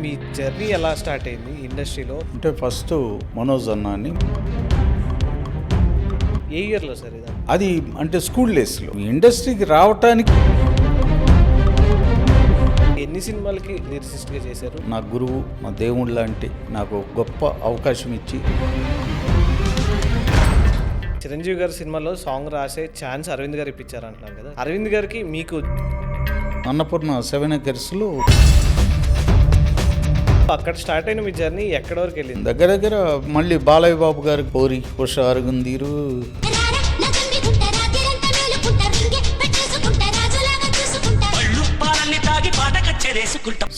మీ journey ఎలా start అయింది ఇండస్ట్రీలో? అంటే ఫస్ట్ మనోజ్ అన్న అని, ఏ ఇయర్లో సార్ ఇది? అది అంటే స్కూల్ డేస్లో ఇండస్ట్రీకి రావటానికి ఎన్ని సినిమాలకి లిరిసిస్ట్గా చేశారు? నా గురువు, మా దేవుడు లాంటి నాకు గొప్ప అవకాశం ఇచ్చి, చిరంజీవి గారి సినిమాలో సాంగ్ రాసే ఛాన్స్ అరవింద్ గారు ఇప్పించారు అంటున్నారు కదా, అరవింద్ గారికి మీకు అన్నపూర్ణ 7 Acres అక్కడ స్టార్ట్ అయిన మీ జర్నీ ఎక్కడి వరకు వెళ్ళింది? దగ్గర దగ్గర మళ్ళీ బాలయ్య బాబు గారి కోరి హుషారుగుందీరు,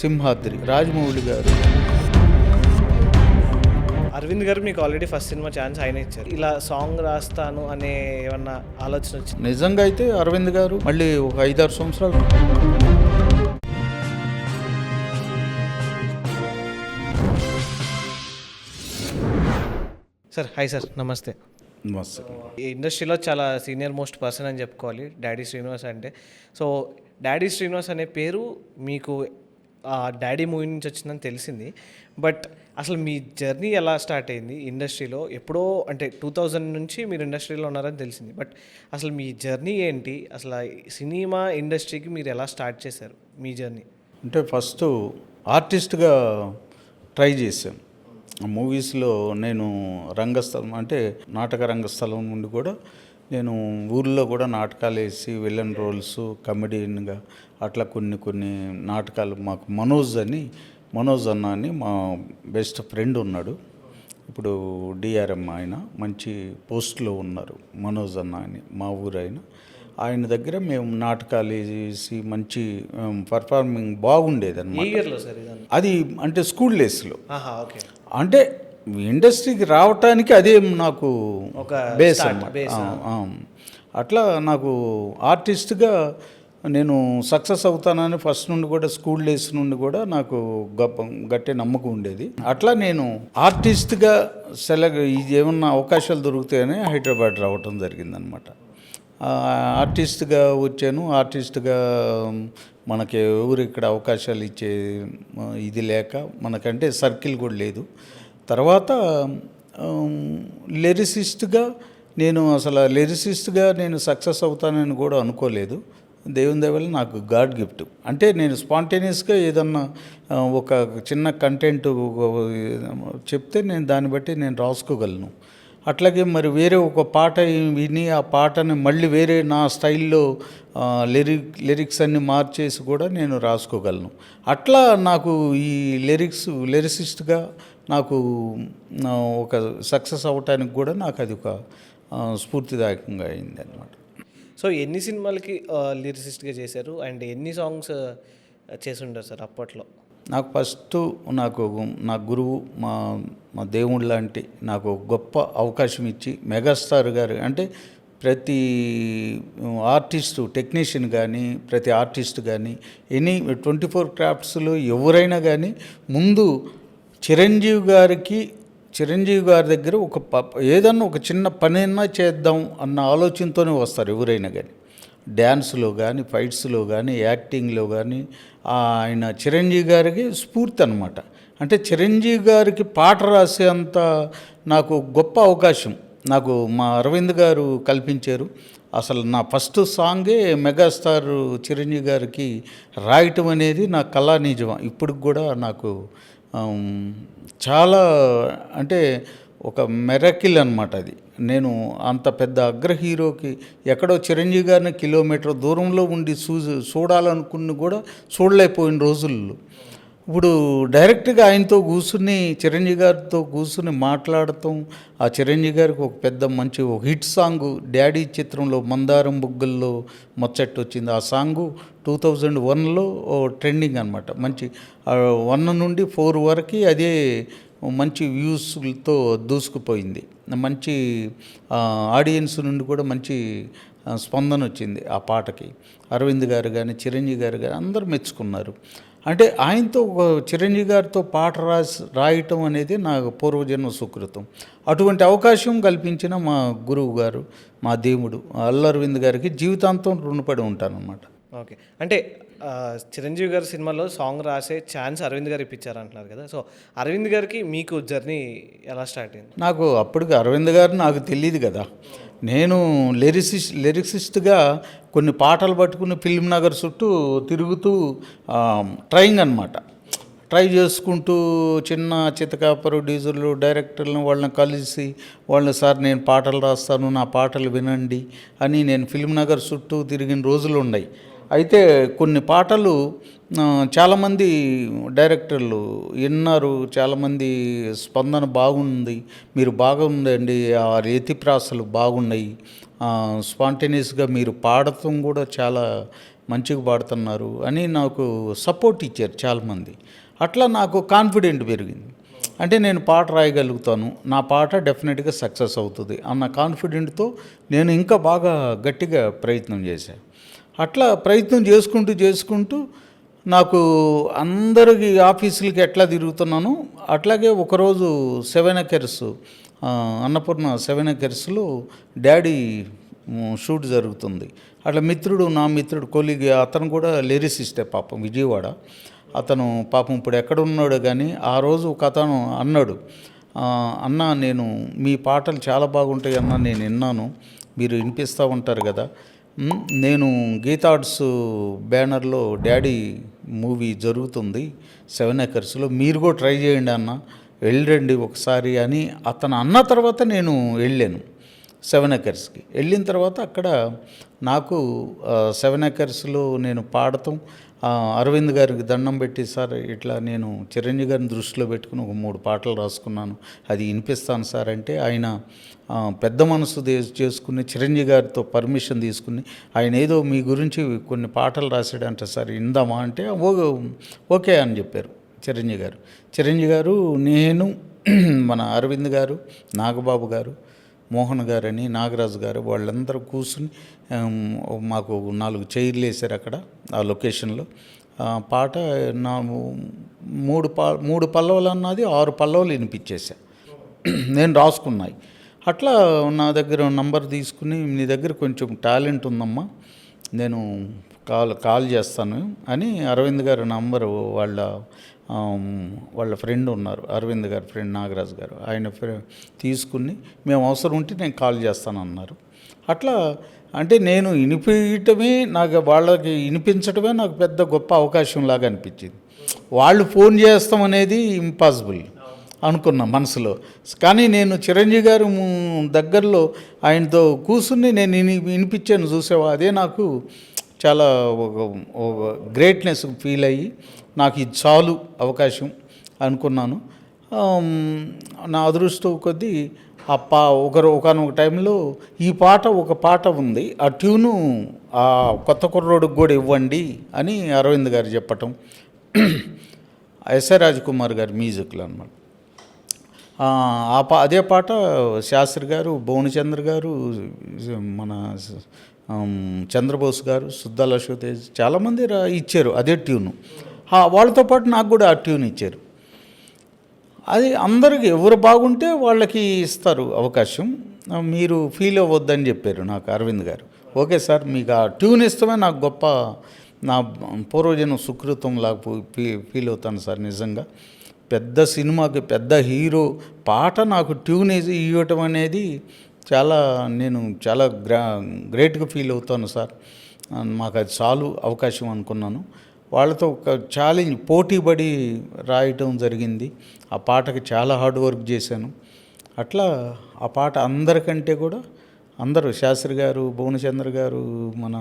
సింహాద్రి, రాజమౌళి గారు. అరవింద్ గారు మీకు ఆల్రెడీ ఫస్ట్ సినిమా ఛాన్స్ ఆయన ఇచ్చారు. ఇలా సాంగ్ రాస్తాను అనే ఏమన్నా ఆలోచన వచ్చింది? నిజంగా అయితే అరవింద్ గారు మళ్ళీ ఒక 5-6 సంవత్సరాలు సార్ హాయ్ సార్, నమస్తే. ఈ ఇండస్ట్రీలో చాలా సీనియర్ మోస్ట్ పర్సన్ అని చెప్పుకోవాలి డాడీ శ్రీనివాస్ అంటే. సో డాడీ శ్రీనివాస్ అనే పేరు మీకు డాడీ మూవీ నుంచి వచ్చిందని తెలిసింది. బట్ అసలు మీ జర్నీ ఎలా స్టార్ట్ అయింది ఇండస్ట్రీలో? ఎప్పుడో అంటే 2000 నుంచి మీరు ఇండస్ట్రీలో ఉన్నారని తెలిసింది. బట్ అసలు మీ జర్నీ ఏంటి? అసలు సినిమా ఇండస్ట్రీకి మీరు ఎలా స్టార్ట్ చేశారు మీ జర్నీ? అంటే ఫస్ట్ ఆర్టిస్ట్గా ట్రై చేశాను. మూవీస్లో నేను రంగస్థలం అంటే నాటక రంగస్థలం నుండి కూడా నేను ఊళ్ళో కూడా నాటకాలు వేసి విలన్ రోల్స్, కమెడియన్గా అట్లా కొన్ని నాటకాలు. మాకు మనోజ్ అన్న అని మా బెస్ట్ ఫ్రెండ్ ఉన్నాడు. ఇప్పుడు డిఆర్ఎం ఆయన మంచి పోస్ట్లో ఉన్నారు. మనోజ్ అన్న అని మా ఊరు ఆయన దగ్గర మేము నాటకాలు వేసి మంచి పర్ఫార్మింగ్ బాగుండేది అన్నమాట. అది అంటే స్కూల్ డేస్లో. అంటే ఇండస్ట్రీకి రావటానికి అదే నాకు ఒక బేస్ అన్నమాట. అట్లా నాకు ఆర్టిస్ట్గా నేను సక్సెస్ అవుతానని ఫస్ట్ నుండి కూడా స్కూల్ డేస్ నుండి కూడా నాకు గట్టి నమ్మకం ఉండేది. అట్లా నేను ఆర్టిస్ట్గా ఇది ఏమన్నా అవకాశాలు దొరుకుతాయని హైదరాబాద్ రావటం జరిగిందనమాట. ఆర్టిస్ట్గా వచ్చాను. ఆర్టిస్ట్గా మనకి ఎవరు ఇక్కడ అవకాశాలు ఇచ్చే ఇది లేక, మనకంటే సర్కిల్ కూడా లేదు. తర్వాత లిరిసిస్ట్గా నేను సక్సెస్ అవుతానని కూడా అనుకోలేదు. దేవుని దయ వల్ల నాకు గాడ్ గిఫ్ట్. అంటే నేను స్పాంటేనియస్గా ఏదన్నా ఒక చిన్న కంటెంట్ చెప్తే నేను దాన్ని బట్టి నేను రాసుకోగలను. అట్లాగే మరి వేరే ఒక పాట విని ఆ పాటని మళ్ళీ వేరే నా స్టైల్లో లిరిక్స్ అన్ని మార్చేసి కూడా నేను రాసుకోగలను. అట్లా నాకు ఈ లిరిసిస్ట్గా నాకు ఒక సక్సెస్ అవ్వటానికి కూడా నాకు అది ఒక స్ఫూర్తిదాయకంగా అయింది అన్నమాట. సో ఎన్ని సినిమాలకి లిరిసిస్ట్గా చేశారు అండ్ ఎన్ని సాంగ్స్ చేసి ఉంటారు సార్ అప్పట్లో? నాకు ఫస్ట్ నా గురువు, మా దేవుడు లాంటి నాకు గొప్ప అవకాశం ఇచ్చి మెగాస్టార్ గారు అంటే ప్రతి ఆర్టిస్టు టెక్నీషియన్ కానీ ప్రతి ఆర్టిస్ట్ కానీ 24 క్రాఫ్ట్స్లో ఎవరైనా కానీ ముందు చిరంజీవి గారి దగ్గర ఏదన్నా ఒక చిన్న పనైనా చేద్దాం అన్న ఆలోచనతోనే వస్తారు ఎవరైనా కానీ. డ్యాన్స్లో కానీ, ఫైట్స్లో కానీ, యాక్టింగ్లో కానీ ఆయన చిరంజీవి గారికి స్ఫూర్తి అనమాట. అంటే చిరంజీవి గారికి పాట రాసేంత నాకు గొప్ప అవకాశం నాకు మా అరవింద్ గారు కల్పించారు. అసలు నా ఫస్ట్ సాంగే మెగాస్టార్ చిరంజీవి గారికి రాయటం అనేది నా కళా నిజం. ఇప్పటికి కూడా నాకు చాలా అంటే ఒక మెరకిల్ అనమాట అది. నేను అంత పెద్ద అగ్ర హీరోకి ఎక్కడో చిరంజీవి గారిని కిలోమీటర్ దూరంలో ఉండి చూడాలనుకుని కూడా చూడలేకపోయిన రోజుల్లో ఇప్పుడు డైరెక్ట్గా ఆయనతో చిరంజీవి గారితో కూర్చుని మాట్లాడటం, ఆ చిరంజీవి గారికి ఒక పెద్ద మంచి ఒక హిట్ సాంగు డాడీ చిత్రంలో మందారం బుగ్గల్లో ముచ్చట్టు వచ్చింది. ఆ సాంగు 2001లో ట్రెండింగ్ అనమాట. మంచి 1 నుండి 4 వరకు అదే మంచి వ్యూస్తో దూసుకుపోయింది. మంచి ఆడియన్స్ నుండి కూడా మంచి స్పందన వచ్చింది ఆ పాటకి. అరవింద్ గారు కానీ చిరంజీవి గారు కానీ అందరూ మెచ్చుకున్నారు. అంటే ఆయనతో చిరంజీవి గారితో పాట రాయటం అనేది నా పూర్వజన్మ సుకృతం. అటువంటి అవకాశం కల్పించిన మా గురువు గారు, మా దేవుడు అల్లు అరవింద్ గారికి జీవితాంతం రుణపడి ఉంటానన్నమాట. ఓకే, అంటే చిరంజీవి గారి సినిమాలో సాంగ్ రాసే ఛాన్స్ అరవింద్ గారు ఇప్పించారు అంటున్నారు కదా, సో అరవింద్ గారికి మీకు జర్నీ ఎలా స్టార్ట్ అయింది? నాకు అప్పటికి అరవింద్ గారు నాకు తెలియదు కదా. నేను లిరిసిస్ట్గా కొన్ని పాటలు పట్టుకుని ఫిల్మ్ నగర్ చుట్టూ తిరుగుతూ ట్రైయింగ్ అనమాట. ట్రై చేసుకుంటూ చిన్న చితక ప్రొడ్యూసర్లు డైరెక్టర్లను వాళ్ళని కలిసి వాళ్ళని సార్ నేను పాటలు రాస్తాను, నా పాటలు వినండి అని నేను ఫిల్మ్ నగర్ చుట్టూ తిరిగిన రోజులు ఉన్నాయి. అయితే కొన్ని పాటలు చాలామంది డైరెక్టర్లు విన్నారు, చాలామంది స్పందన బాగుంది, మీరు బాగుందండి, ఆ రీతిప్రాసలు బాగున్నాయి, స్పాంటేనియస్గా మీరు పాడటం కూడా చాలా మంచిగా పాడుతున్నారు అని నాకు సపోర్ట్ ఇచ్చారు చాలామంది. అట్లా నాకు కాన్ఫిడెంట్ పెరిగింది. అంటే నేను పాట రాయగలుగుతాను, నా పాట డెఫినెట్గా సక్సెస్ అవుతుంది అన్న కాన్ఫిడెంట్తో నేను ఇంకా బాగా గట్టిగా ప్రయత్నం చేశాను. అట్లా ప్రయత్నం చేసుకుంటూ నాకు అందరికి ఆఫీసులకి ఎట్లా తిరుగుతున్నానో అట్లాగే ఒకరోజు 7 ఎకర్స్ అన్నపూర్ణ 7 ఎకర్స్లో డాడీ షూట్ జరుగుతుంది. అట్లా నా మిత్రుడు కొలీగ్, అతను కూడా లిరిసిస్టే పాపం, విజయవాడ అతను పాపం ఇప్పుడు ఎక్కడ ఉన్నాడో కానీ ఆ రోజు ఒక అతను అన్నాడు, అన్న నేను మీ పాటలు చాలా బాగుంటాయి అన్న, నేను విన్నాను, మీరు వినిపిస్తూ ఉంటారు కదా, నేను గీతా ఆర్ట్స్ బ్యానర్లో డాడీ మూవీ జరుగుతుంది 7 ఎకర్స్లో, మీరు కూడా ట్రై చేయండి అన్న, వెళ్ళండి ఒకసారి అని అతను అన్న తర్వాత నేను వెళ్ళాను 7 ఎకర్స్కి. వెళ్ళిన తర్వాత అక్కడ నాకు 7 ఎకర్స్లో నేను పాడతాం, అరవింద్ గారికి దండం పెట్టి సార్ ఇట్లా నేను చిరంజీవి గారిని దృష్టిలో పెట్టుకుని ఒక 3 పాటలు రాసుకున్నాను, అది వినిపిస్తాను సార్ అంటే ఆయన పెద్ద మనసు చేసుకుని చిరంజీవి గారితో పర్మిషన్ తీసుకుని ఆయన ఏదో మీ గురించి కొన్ని పాటలు రాశాడంట సార్ ఇందామా అంటే ఓకే అని చెప్పారు చిరంజీవి గారు నేను మన అరవింద్ గారు, నాగబాబు గారు, మోహన్ గారని, నాగరాజు గారు వాళ్ళందరూ కూర్చుని మాకు 4 చైర్లు వేశారు అక్కడ ఆ లొకేషన్లో. పాట నా 3 పల్లవులు అన్నది 6 పల్లవులు వినిపించేసా నేను రాసుకున్నాయి. అట్లా నా దగ్గర నంబర్ తీసుకుని నీ దగ్గర కొంచెం టాలెంట్ ఉందమ్మా, నేను కాల్ చేస్తాను అని అరవింద్ గారు నంబరు వాళ్ళ ఫ్రెండ్ ఉన్నారు, అరవింద్ గారి ఫ్రెండ్ నాగరాజు గారు, ఆయన తీసుకుని మేము అవసరం ఉంటే నేను కాల్ చేస్తాను అన్నారు. అట్లా అంటే నేను వినిపించటమే వాళ్ళకి వినిపించడమే నాకు పెద్ద గొప్ప అవకాశం లాగా అనిపించింది. వాళ్ళు ఫోన్ చేస్తాం అనేది ఇంపాసిబుల్ అనుకున్నా మనసులో. కానీ నేను చిరంజీవి గారు దగ్గరలో ఆయనతో కూర్చుని నేను వినిపించాను చూసావా, అదే నాకు చాలా ఒక గ్రేట్నెస్ ఫీల్ అయ్యి నాకు ఇది చాలు అవకాశం అనుకున్నాను. నా అదృష్టం కొద్దీ ఒకనొక టైంలో ఒక పాట ఉంది, ఆ ట్యూను ఆ కొత్త కుర్రోడికి కూడా ఇవ్వండి అని అరవింద్ గారు చెప్పటం, ఎస్ఏ రాజ్ కుమార్ గారి మ్యూజిక్లో అనమాట. అదే పాట శాస్త్రి గారు, భువనచంద్ర గారు, మన చంద్రబోస్ గారు, సుద్దాల అశోతేజ్ చాలామంది ఇచ్చారు అదే ట్యూను. వాళ్ళతో పాటు నాకు కూడా ఆ ట్యూన్ ఇచ్చారు. అది అందరికి ఎవరు బాగుంటే వాళ్ళకి ఇస్తారు అవకాశం, మీరు ఫీల్ అవ్వద్దని చెప్పారు నాకు అరవింద్ గారు. ఓకే సార్, మీకు ఆ ట్యూన్ ఇస్తామే నాకు గొప్ప, నా పూర్వజన్మ సుకృతం లాగా ఫీల్ అవుతాను సార్. నిజంగా పెద్ద సినిమాకి పెద్ద హీరో పాట నాకు ట్యూన్ ఇవ్వటం అనేది నేను చాలా గ్రేట్గా ఫీల్ అవుతాను సార్, మాకు అది చాలు అవకాశం అనుకున్నాను. వాళ్ళతో ఒక ఛాలెంజ్ పోటీపడి రాయటం జరిగింది. ఆ పాటకి చాలా హార్డ్ వర్క్ చేశాను. అట్లా ఆ పాట అందరికంటే కూడా అందరూ, శాస్త్రి గారు, భువనచంద్ర గారు, మన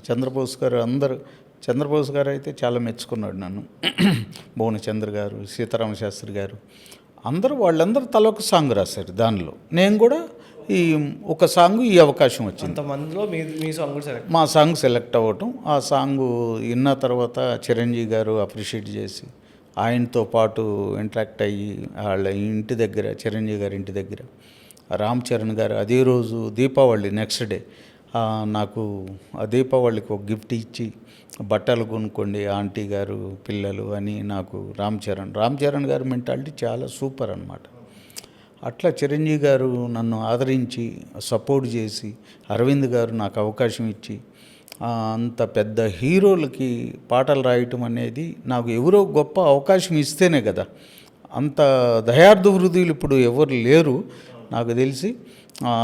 చంద్రబోస్ గారు, చంద్రబోస్ గారు అయితే చాలా మెచ్చుకున్నాడు నన్ను, భువనచంద్ర గారు, సీతారామ శాస్త్రి గారు, వాళ్ళందరూ తలొక సాంగ్ రాశారు. దానిలో నేను కూడా ఒక సాంగ్ ఈ అవకాశం వచ్చింది. మా సాంగ్ సెలెక్ట్ అవ్వటం, ఆ సాంగ్ విన్న తర్వాత చిరంజీవి గారు అప్రిషియేట్ చేసి ఆయనతో పాటు ఇంటరాక్ట్ అయ్యి వాళ్ళ ఇంటి దగ్గర, చిరంజీవి గారి ఇంటి దగ్గర రామ్ చరణ్ గారు అదే రోజు దీపావళి నెక్స్ట్ డే నాకు ఆ దీపావళికి ఒక గిఫ్ట్ ఇచ్చి బట్టలు కొనుక్కోండి ఆంటీ గారు పిల్లలు అని నాకు రామ్ చరణ్ గారు మెంటాలిటీ చాలా సూపర్ అన్నమాట. అట్లా చిరంజీవి గారు నన్ను ఆదరించి సపోర్ట్ చేసి, అరవింద్ గారు నాకు అవకాశం ఇచ్చి అంత పెద్ద హీరోలకి పాటలు రాయటం అనేది నాకు ఎవరో గొప్ప అవకాశం ఇస్తేనే కదా. అంత దయార్థ హృదయులు ఇప్పుడు ఎవరు లేరు నాకు తెలిసి.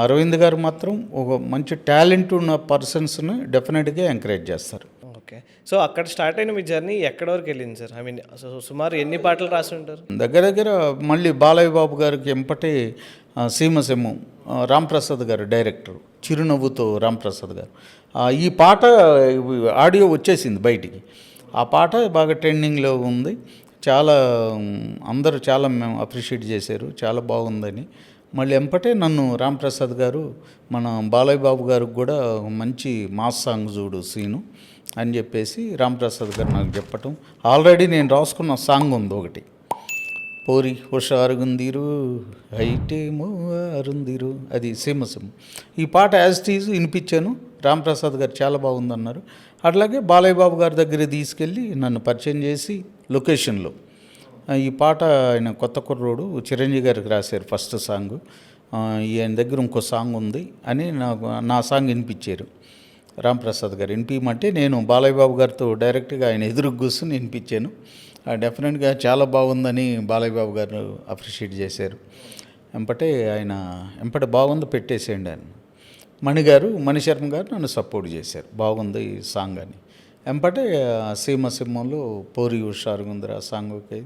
అరవింద్ గారు మాత్రం ఒక మంచి టాలెంట్ ఉన్న పర్సన్స్ని డెఫినెట్గా ఎంకరేజ్ చేస్తారు. ఓకే. సో అక్కడ స్టార్ట్ అయిన మీ జర్నీ ఎక్కడి వరకు వెళ్ళింది సార్? ఐ మీన్ సుమారు ఎన్ని పాటలు రాసి ఉంటారు? దగ్గర దగ్గర మళ్ళీ బాలయ్య బాబు గారికి ఎంపటే సీమసెమ్ము రాంప్రసాద్ గారు డైరెక్టర్, చిరునవ్వుతో రాంప్రసాద్ గారు. ఈ పాట ఆడియో వచ్చేసింది బయటికి. ఆ పాట బాగా ట్రెండింగ్లో ఉంది. చాలా అందరూ చాలా మేము అప్రిషియేట్ చేశారు, చాలా బాగుందని. మళ్ళీ ఎంపటే నన్ను రాంప్రసాద్ గారు మన బాలయ్య బాబు గారికి కూడా మంచి మాస్ సాంగ్ చూడు సీను అని చెప్పేసి రాంప్రసాద్ గారు నాకు చెప్పటం. ఆల్రెడీ నేను రాసుకున్న సాంగ్ ఉంది ఒకటి, పోరి హుషారుగుందిరు హైటేమో అరుందిరు, అది సీమసీమ. ఈ పాట యాజ్ టీజ్ వినిపించాను. రాంప్రసాద్ గారు చాలా బాగుందన్నారు. అట్లాగే బాలయ్య బాబు గారి దగ్గర తీసుకెళ్ళి నన్ను పరిచయం చేసి లొకేషన్లో ఈ పాట ఆయన కొత్త కుర్రోడు చిరంజీవి గారికి రాశారు ఫస్ట్ సాంగ్, ఈయన దగ్గర ఇంకో సాంగ్ ఉంది అని నాకు నా సాంగ్ వినిపించారు రాంప్రసాద్ గారు. వినిపించమంటే నేను బాలయ్య బాబు గారితో డైరెక్ట్గా ఆయన ఎదురుకు కూర్చుని వినిపించాను. డెఫినెట్గా చాలా బాగుందని బాలయ్య బాబు గారు అప్రిషియేట్ చేశారు. ఎంపటే బాగుంది పెట్టేసేయండి అని. మణిశర్మ గారు నన్ను సపోర్ట్ చేశారు, బాగుంది ఈ సాంగ్ అని. ఎంపటే సీమసింహంలో పోరి హుషారుగుందిరా సాంగ్ ఓకే.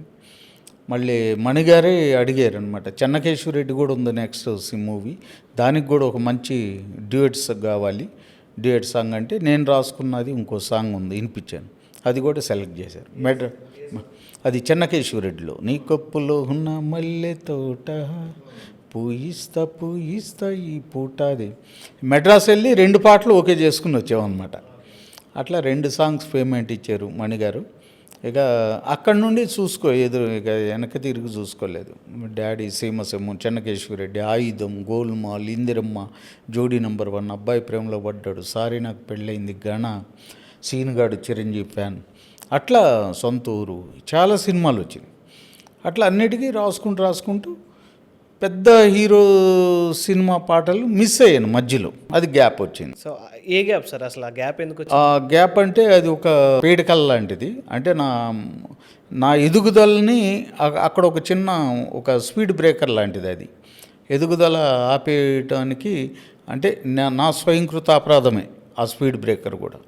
మళ్ళీ మణిగారే అడిగారు అనమాట, చెన్నకేశ్వరరెడ్డి కూడా ఉంది నెక్స్ట్ మూవీ, దానికి కూడా ఒక మంచి డ్యూయట్స్ కావాలి, డ్యూయట్ సాంగ్ అంటే నేను రాసుకున్నది ఇంకో సాంగ్ ఉంది వినిపించాను, అది కూడా సెలెక్ట్ చేశారు. అది చెన్నకేశ్వరరెడ్డిలో నీ కొప్పులో ఉన్న మల్లె తోట పూయిస్తా ఈ పూట, అది మెడ్రాస్ వెళ్ళి 2 పాటలు ఓకే చేసుకుని వచ్చామన్నమాట. అట్లా 2 సాంగ్స్ పేమెంట్ ఇచ్చారు మణిగారు. ఇక అక్కడి నుండి ఇక వెనక్కి తిరిగి చూసుకోలేదు. డాడీ సీమసెమ్ము, చెన్నకేశ్వరరెడ్డి, ఆయుధం, గోల్మాల్, ఇందిరమ్మ, జోడీ నంబర్ 1, అబ్బాయి ప్రేమలో పడ్డాడు, సారీ నాకు పెళ్ళయింది, గణ, సీనుగాడు చిరంజీవి ఫ్యాన్, అట్లా సొంత ఊరు, చాలా సినిమాలు వచ్చినాయి. అట్లా అన్నిటికీ రాసుకుంటూ పెద్ద హీరో సినిమా పాటలు మిస్ అయ్యాను మధ్యలో, అది గ్యాప్ వచ్చింది. సో ఏ గ్యాప్ సార్ అసలు? ఆ గ్యాప్ ఎందుకు? ఆ గ్యాప్ అంటే అది ఒక పీడకల లాంటిది. అంటే నా ఎదుగుదలని అక్కడ ఒక స్పీడ్ బ్రేకర్ లాంటిది. అది ఎదుగుదల ఆపేయటానికి అంటే నా స్వయంకృత అపరాధమే ఆ స్పీడ్ బ్రేకర్ కూడా.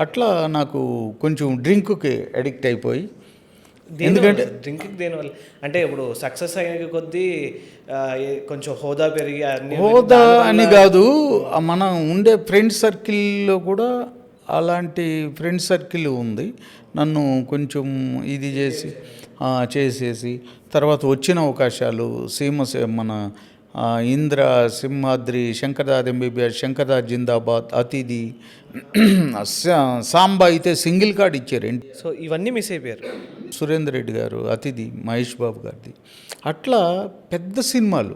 అట్లా నాకు కొంచెం డ్రింక్కి అడిక్ట్ అయిపోయి, ఎందుకంటే డ్రింకింగ్ దేనివల్ల అంటే ఇప్పుడు సక్సెస్ అయ్యే కొద్దీ కొంచెం హోదా పెరిగి హోదా అని కాదు, మనం ఉండే ఫ్రెండ్ సర్కిల్లో కూడా అలాంటి ఫ్రెండ్ సర్కిల్ ఉంది. నన్ను కొంచెం ఇది చేసేసి తర్వాత వచ్చిన అవకాశాలు మన ఇంద్ర, సింహాద్రి, శంకర్దాద్ ఎంబీబీఎస్, శంకర్దాద్ జిందాబాద్, అతిథి, సాంబా అయితే సింగిల్ కార్డ్ ఇచ్చారు. సో ఇవన్నీ మిస్ అయిపోయారు. సురేందర్ రెడ్డి గారు, అతిథి, మహేష్ బాబు గారిది, అట్లా పెద్ద సినిమాలు,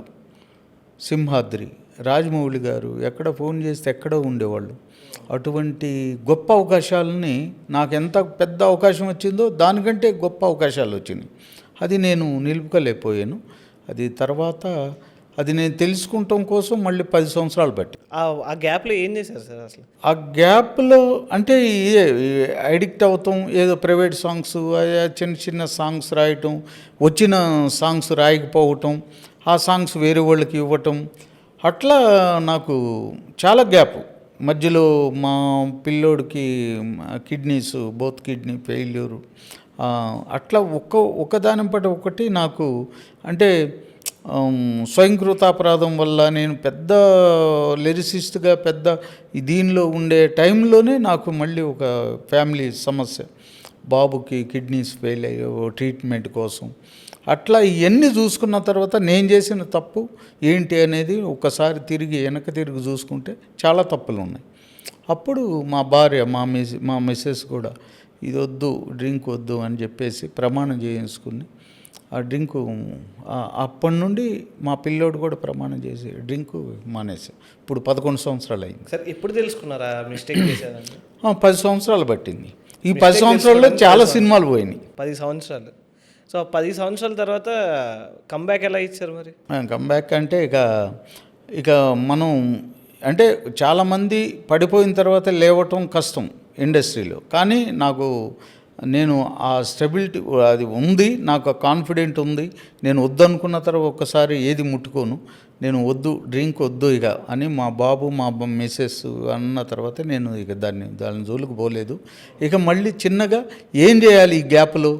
సింహాద్రి, రాజమౌళి గారు ఎక్కడ ఫోన్ చేస్తే ఎక్కడో ఉండేవాళ్ళు. అటువంటి గొప్ప అవకాశాలని నాకు ఎంత పెద్ద అవకాశం వచ్చిందో దానికంటే గొప్ప అవకాశాలు వచ్చినాయి. అది నేను నిలుపుకోలేకపోయాను. అది తర్వాత అది నేను తెలుసుకుంటాం కోసం మళ్ళీ 10 సంవత్సరాలు బట్టి. ఆ గ్యాప్లో ఏం చేశారు సార్ అసలు? ఆ గ్యాప్లో అంటే అడిక్ట్ అవుతాం, ఏదో ప్రైవేట్ సాంగ్స్, చిన్న సాంగ్స్ రాయటం, వచ్చిన సాంగ్స్ రాయకపోవటం, ఆ సాంగ్స్ వేరే వాళ్ళకి ఇవ్వటం, అట్లా నాకు చాలా గ్యాప్. మధ్యలో మా పిల్లోడికి కిడ్నీస్, బోత్ కిడ్నీ ఫెయిల్యూరు, అట్లా ఒకదానిపటి ఒకటి నాకు అంటే స్వయంకృతాపరాధం వల్ల నేను పెద్ద లిరిసిస్ట్గా దీనిలో ఉండే టైంలోనే నాకు మళ్ళీ ఒక ఫ్యామిలీ సమస్య, బాబుకి కిడ్నీస్ ఫెయిల్ అయ్యే ట్రీట్మెంట్ కోసం, అట్లా ఇవన్నీ చూసుకున్న తర్వాత నేను చేసిన తప్పు ఏంటి అనేది ఒకసారి వెనక్కి తిరిగి చూసుకుంటే చాలా తప్పులు ఉన్నాయి. అప్పుడు మా భార్య, మా మిస్సెస్ కూడా ఇది వద్దు, డ్రింక్ వద్దు అని చెప్పేసి ప్రమాణం చేయించుకుని ఆ డ్రింకు అప్పటి నుండి మా పిల్లోడు కూడా ప్రమాణం చేసి డ్రింకు మానేసి ఇప్పుడు 11 సంవత్సరాలు అయింది. సార్ ఎప్పుడు తెలుసుకున్నారా మిస్టేక్ చేశారని? 10 సంవత్సరాలు పట్టింది. ఈ 10 సంవత్సరాల్లో చాలా సినిమాలు పోయినాయి. 10 సంవత్సరాలు. సో 10 సంవత్సరాల తర్వాత కంబ్యాక్ ఎలా ఇచ్చారు మరి? కంబ్యాక్ అంటే ఇక మనం అంటే చాలామంది పడిపోయిన తర్వాత లేవటం కష్టం ఇండస్ట్రీలో, కానీ నేను ఆ స్టెబిలిటీ అది ఉంది, నాకు ఆ కాన్ఫిడెంట్ ఉంది. నేను వద్దనుకున్న తర్వాత ఒక్కసారి ఏది ముట్టుకోను. నేను వద్దు, డ్రింక్ వద్దు ఇక అని మా బాబు మా మిస్సెస్ అన్న తర్వాత నేను ఇక దాని జోలికి పోలేదు. ఇక మళ్ళీ చిన్నగా ఏం చేయాలి ఈ గ్యాప్లో,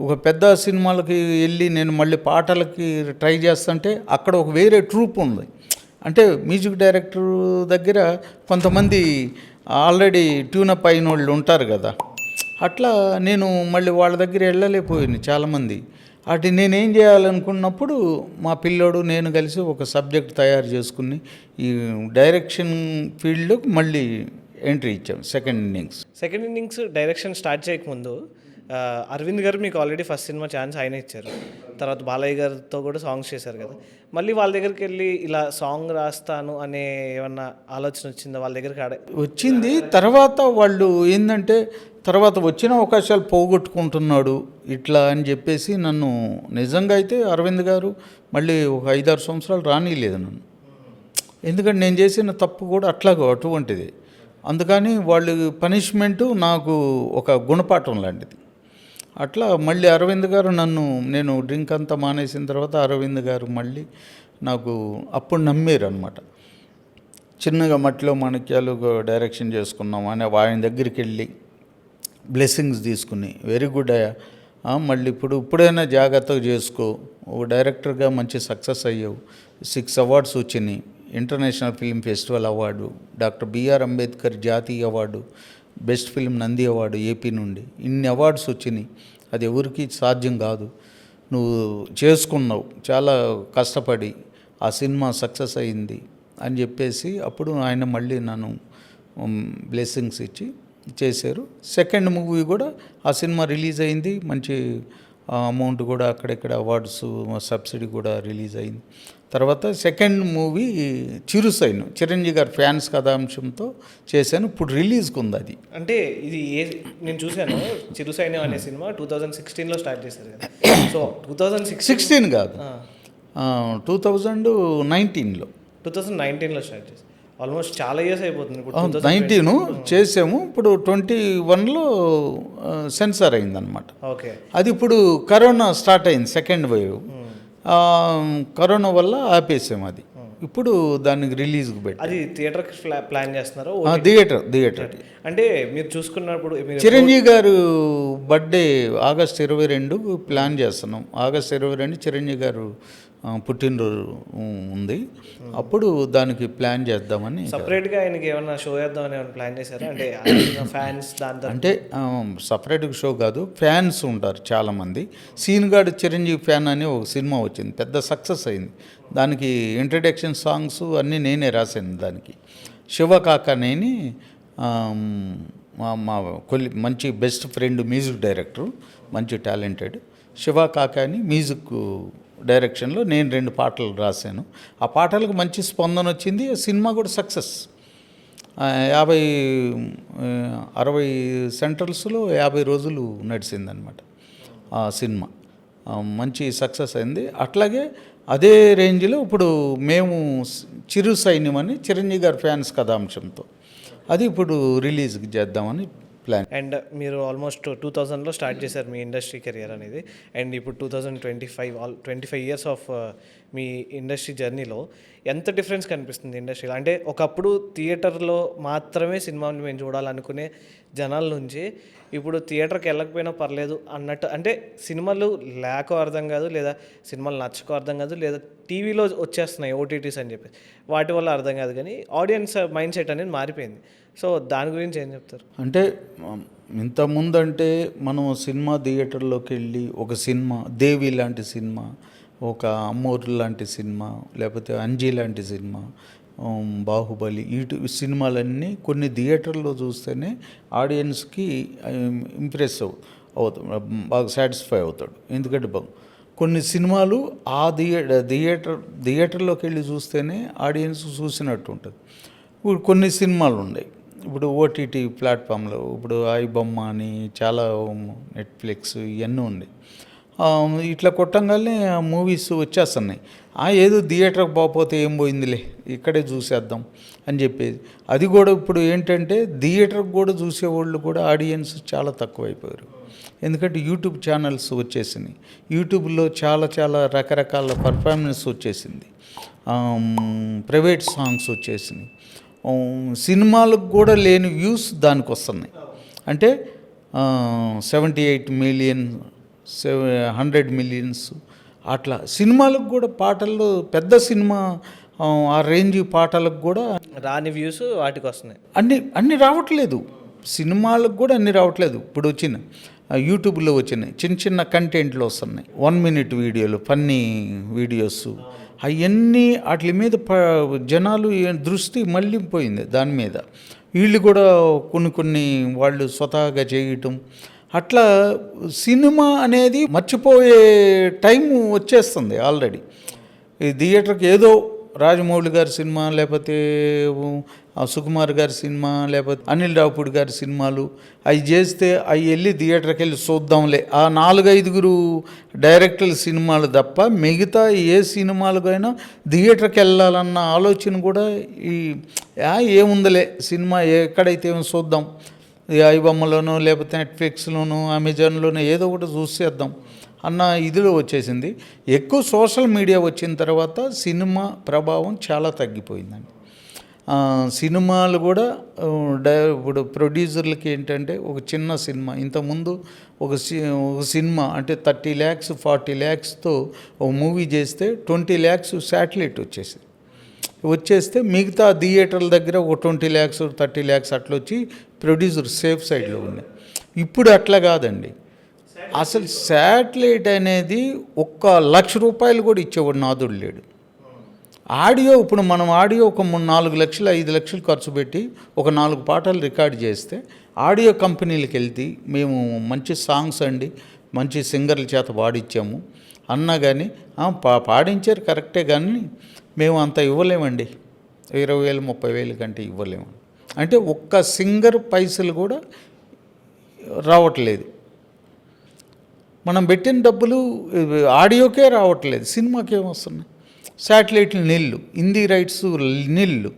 ఒక పెద్ద సినిమాలకి వెళ్ళి నేను మళ్ళీ పాటలకి ట్రై చేస్తుంటే అక్కడ ఒక వేరే ట్రూప్ ఉంది. అంటే మ్యూజిక్ డైరెక్టర్ దగ్గర కొంతమంది ఆల్రెడీ ట్యూనప్ అయిన వాళ్ళు ఉంటారు కదా, అట్లా నేను మళ్ళీ వాళ్ళ దగ్గర వెళ్ళలేకపోయింది చాలామంది. అటు నేనేం చేయాలనుకున్నప్పుడు మా పిల్లోడు నేను కలిసి ఒక సబ్జెక్ట్ తయారు చేసుకుని ఈ డైరెక్షన్ ఫీల్డ్లోకి మళ్ళీ ఎంట్రీ ఇచ్చాం. సెకండ్ ఇన్నింగ్స్ డైరెక్షన్ స్టార్ట్ చేయకముందు అరవింద్ గారు మీకు ఆల్రెడీ ఫస్ట్ సినిమా ఛాన్స్ ఆయన ఇచ్చారు, తర్వాత బాలయ్య గారితో కూడా సాంగ్స్ చేశారు కదా. మళ్ళీ వాళ్ళ దగ్గరికి వెళ్ళి ఇలా సాంగ్ రాస్తాను అనే ఏమన్నా ఆలోచన వచ్చిందా వాళ్ళ దగ్గరికి? వచ్చింది. తర్వాత వాళ్ళు ఏంటంటే తర్వాత వచ్చిన అవకాశాలు పోగొట్టుకుంటున్నాడు ఇట్లా అని చెప్పేసి నన్ను, నిజంగా అయితే అరవింద్ గారు మళ్ళీ ఒక 5-6 సంవత్సరాలు రానిలేదు నన్ను. ఎందుకంటే నేను చేసిన తప్పు కూడా అటువంటిది. అందుకని వాళ్ళు పనిష్మెంటు నాకు ఒక గుణపాఠం లాంటిది. అట్లా మళ్ళీ అరవింద్ గారు నేను డ్రింక్ అంతా మానేసిన తర్వాత అరవింద్ గారు మళ్ళీ నాకు అప్పుడు నమ్మారు అనమాట. చిన్నగా మట్టిలో మాణిక్యాలు డైరెక్షన్ చేసుకున్నాం అని ఆయన దగ్గరికి వెళ్ళి బ్లెస్సింగ్స్ తీసుకుని, వెరీ గుడ్ అయ్యా, మళ్ళీ ఇప్పుడైనా జాగ్రత్తగా చేసుకో, ఒక డైరెక్టర్గా మంచి సక్సెస్ అయ్యావు, 6 అవార్డ్స్ వచ్చినాయి, international film festival award, doctor BR Ambedkar జాతీయ award, best film Nandi award AP నుండి, ఇన్ని అవార్డ్స్ వచ్చినాయి. అది ఎవరికి సాధ్యం కాదు, నువ్వు చేసుకున్నావు చాలా కష్టపడి, ఆ సినిమా సక్సెస్ అయింది అని చెప్పేసి అప్పుడు ఆయన మళ్ళీ నన్ను బ్లెస్సింగ్స్ ఇచ్చి చేశారు. సెకండ్ మూవీ కూడా ఆ సినిమా రిలీజ్ అయింది, మంచి అమౌంట్ కూడా అక్కడెక్కడ అవార్డ్స్ సబ్సిడీ కూడా రిలీజ్ అయింది. తర్వాత సెకండ్ మూవీ చిరుసైను, చిరంజీవి గారి ఫ్యాన్స్ కథాంశంతో చేశాను. ఇప్పుడు రిలీజ్కి ఉంది అది. అంటే ఇది నేను చూశాను, చిరుసైను అనే సినిమా 2016లో స్టార్ట్ చేశారు కదా. సో 2016 కాదు, 2019లో స్టార్ట్ చేశారు. ఆల్మోస్ట్ చాలా ఇయర్స్ అయిపోతుంది. 19 చేసాము, ఇప్పుడు 21లో సెన్సార్ అయిందనమాట. ఓకే. అది ఇప్పుడు కరోనా స్టార్ట్ అయింది, సెకండ్ వేవ్. కరోనా వల్ల ఆపేసాము అది. ఇప్పుడు దానికి రిలీజ్కి పెట్టి అది థియేటర్కి ప్లాన్ చేస్తున్నారు. థియేటర్ అంటే మీరు చూసుకున్నప్పుడు చిరంజీవి గారు బర్త్డే ఆగస్ట్ 22 ప్లాన్ చేస్తున్నాం. ఆగస్ట్ 22 చిరంజీవి గారు పుట్టినరోజు ఉంది, అప్పుడు దానికి ప్లాన్ చేద్దామని. సపరేట్గా ఆయనకి ఏమన్నా షో చేద్దామని ఏమైనా ప్లాన్ చేశారా? అంటే ఫ్యాన్స్ దాంతో అంటే సపరేట్గా షో కాదు, ఫ్యాన్స్ ఉంటారు చాలామంది. సీన్గాడు చిరంజీవి ఫ్యాన్ అని ఒక సినిమా వచ్చింది, పెద్ద సక్సెస్ అయింది. దానికి ఇంట్రడక్షన్ సాంగ్స్ అన్నీ నేనే రాశాను. దానికి శివకాకనేని మా మంచి బెస్ట్ ఫ్రెండ్ మ్యూజిక్ డైరెక్టర్, మంచి టాలెంటెడ్ శివకాకని మ్యూజిక్ డైరెక్షన్లో నేను 2 పాటలు రాశాను. ఆ పాటలకు మంచి స్పందన వచ్చింది, సినిమా కూడా సక్సెస్. 60 సెంటర్స్లో 50 రోజులు నడిచిందనమాట ఆ సినిమా, మంచి సక్సెస్ అయింది. అట్లాగే అదే రేంజ్లో ఇప్పుడు మేము చిరు సైన్యం అని చిరంజీవి గారి ఫ్యాన్స్ కథాంశంతో అది ఇప్పుడు రిలీజ్కి చేద్దామని ప్లాన్. అండ్ మీరు ఆల్మోస్ట్ 2000లో స్టార్ట్ చేశారు మీ ఇండస్ట్రీ కెరియర్ అనేది, అండ్ ఇప్పుడు 25 ఇయర్స్ ఆఫ్ మీ ఇండస్ట్రీ జర్నీలో ఎంత డిఫరెన్స్ కనిపిస్తుంది ఇండస్ట్రీలో? అంటే ఒకప్పుడు థియేటర్లో మాత్రమే సినిమాని మేము చూడాలనుకునే జనాల నుంచి ఇప్పుడు థియేటర్కి వెళ్ళకపోయినా పర్లేదు అన్నట్టు, అంటే సినిమాలు లేకో అర్థం కాదు, లేదా సినిమాలు నచ్చకో అర్థం కాదు, లేదా టీవీలో వచ్చేస్తున్నాయి ఓటీటీస్ అని చెప్పి వాటి వల్ల అర్థం కాదు, కానీ ఆడియన్స్ మైండ్ సెట్ అనేది మారిపోయింది. సో దాని గురించి ఏం చెప్తారు? అంటే ఇంతకుముందంటే మనం సినిమా థియేటర్లోకి వెళ్ళి ఒక సినిమా, దేవి లాంటి సినిమా, ఒక అమ్మోరు లాంటి సినిమా, లేకపోతే అంజీ లాంటి సినిమా, బాహుబలి, ఇటు సినిమాలన్నీ కొన్ని థియేటర్లో చూస్తేనే ఆడియన్స్కి ఇంప్రెస్ అవుతాడు, బాగా సాటిస్ఫై అవుతాడు. ఎందుకంటే కొన్ని సినిమాలు ఆ థియేటర్లోకి వెళ్ళి చూస్తేనే ఆడియన్స్ చూసినట్టు ఉంటుంది. ఇప్పుడు కొన్ని సినిమాలు ఉన్నాయి, ఇప్పుడు ఓటీటీ ప్లాట్ఫామ్లో ఇప్పుడు ఐబొమ్మ అని చాలా, నెట్ఫ్లిక్స్ ఇవన్నీ ఉన్నాయి. ఇట్లా కొట్టంగానే మూవీస్ వచ్చేస్తున్నాయి. ఏదో థియేటర్కి పోకపోతే ఏం పోయిందిలే, ఇక్కడే చూసేద్దాం అని చెప్పేది. అది కూడా ఇప్పుడు ఏంటంటే థియేటర్కి కూడా చూసేవాళ్ళు కూడా ఆడియన్స్ చాలా తక్కువైపోయారు. ఎందుకంటే యూట్యూబ్ ఛానల్స్ వచ్చేసినాయి. యూట్యూబ్లో చాలా రకరకాల పర్ఫార్మెన్స్ వచ్చేసింది. ప్రైవేట్ సాంగ్స్ వచ్చేసినాయి. సినిమాలకు కూడా లేని వ్యూస్ దానికి వస్తున్నాయి. అంటే 78 మిలియన్ 100 మిలియన్స్ అట్లా సినిమాలకు కూడా పాటల్లో పెద్ద సినిమా ఆ రేంజ్ పాటలకు కూడా రాని వ్యూస్ వాటికి వస్తున్నాయి. అన్నీ రావట్లేదు. సినిమాలకు కూడా అన్నీ రావట్లేదు. ఇప్పుడు వచ్చిన యూట్యూబ్లో వచ్చినాయి చిన్న కంటెంట్లు వస్తున్నాయి. 1 మినిట్ వీడియోలు, ఫన్నీ వీడియోస్, అవన్నీ వాటి మీద జనాలు దృష్టి మళ్ళీపోయింది దాని మీద. వీళ్ళు కూడా కొన్ని వాళ్ళు స్వతహాగా చేయటం, అట్లా సినిమా అనేది మర్చిపోయే టైం వచ్చేస్తుంది ఆల్రెడీ. ఈ థియేటర్కి ఏదో రాజమౌళి గారి సినిమా, లేకపోతే సుకుమార్ గారి సినిమా, లేకపోతే అనిల్ రావుపూడి గారి సినిమాలు అవి చేస్తే అవి వెళ్ళి థియేటర్కి వెళ్ళి చూద్దాంలే, ఆ 4-5 డైరెక్టర్ల సినిమాలు తప్ప మిగతా ఏ సినిమాలకైనా థియేటర్కి వెళ్ళాలన్న ఆలోచన కూడా ఏముందలే, సినిమా ఎక్కడైతే ఏమో చూద్దాం, ఐబొమ్మలోనో లేకపోతే నెట్ఫ్లిక్స్లోనో అమెజాన్లోనో ఏదో ఒకటి చూసేద్దాం అన్న ఇదిలో వచ్చేసింది. ఎక్కువ సోషల్ మీడియా వచ్చిన తర్వాత సినిమా ప్రభావం చాలా తగ్గిపోయిందండి. సినిమాలు కూడా ఇప్పుడు ప్రొడ్యూసర్లకి ఏంటంటే ఒక చిన్న సినిమా, ఇంతకుముందు ఒక సినిమా అంటే 30 lakhs 40 lakhsతో ఒక మూవీ చేస్తే 20 lakhs శాటిలైట్ వచ్చేస్తే మిగతా థియేటర్ల దగ్గర ఒక 20 lakhs 30 lakhs అట్లా వచ్చి ప్రొడ్యూసర్ సేఫ్ సైడ్లో ఉన్నాయి. ఇప్పుడు అట్లా కాదండి. అసలు శాటిలైట్ అనేది ₹1,00,000 కూడా ఇచ్చేవాడు నాదుడు లేడు. ఆడియో ఇప్పుడు మనం ఆడియో ఒక 4 లక్షలు 5 లక్షలు ఖర్చు పెట్టి ఒక 4 పాటలు రికార్డ్ చేస్తే ఆడియో కంపెనీలకు వెళ్తే మేము మంచి సాంగ్స్ అండి, మంచి సింగర్ల చేత పాడించాము అన్నా కానీ పాడించారు కరెక్టే, కానీ మేము అంత ఇవ్వలేమండి, 20,000 30,000 కంటే ఇవ్వలేము. అంటే ఒక్క సింగర్ పైసలు కూడా రావట్లేదు. మనం పెట్టిన డబ్బులు ఆడియోకే రావట్లేదు, సినిమాకే వస్తున్నాయి. శాటిలైట్లు నిల్లు, హిందీ రైట్స్ నిల్లు,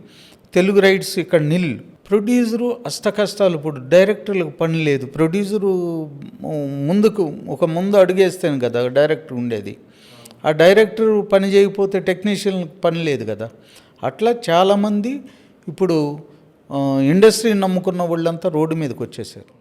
తెలుగు రైట్స్ ఇక్కడ నిల్లు. ప్రొడ్యూసరు అష్టకష్టాలు. ఇప్పుడు డైరెక్టర్లకు పని లేదు. ప్రొడ్యూసరు ముందు అడుగేస్తేనే కదా డైరెక్టర్ ఉండేది. ఆ డైరెక్టర్ పని చేయకపోతే టెక్నీషియన్ పని లేదు కదా. అట్లా చాలామంది ఇప్పుడు ఇండస్ట్రీని నమ్ముకున్న వాళ్ళంతా రోడ్డు మీదకి వచ్చేసారు.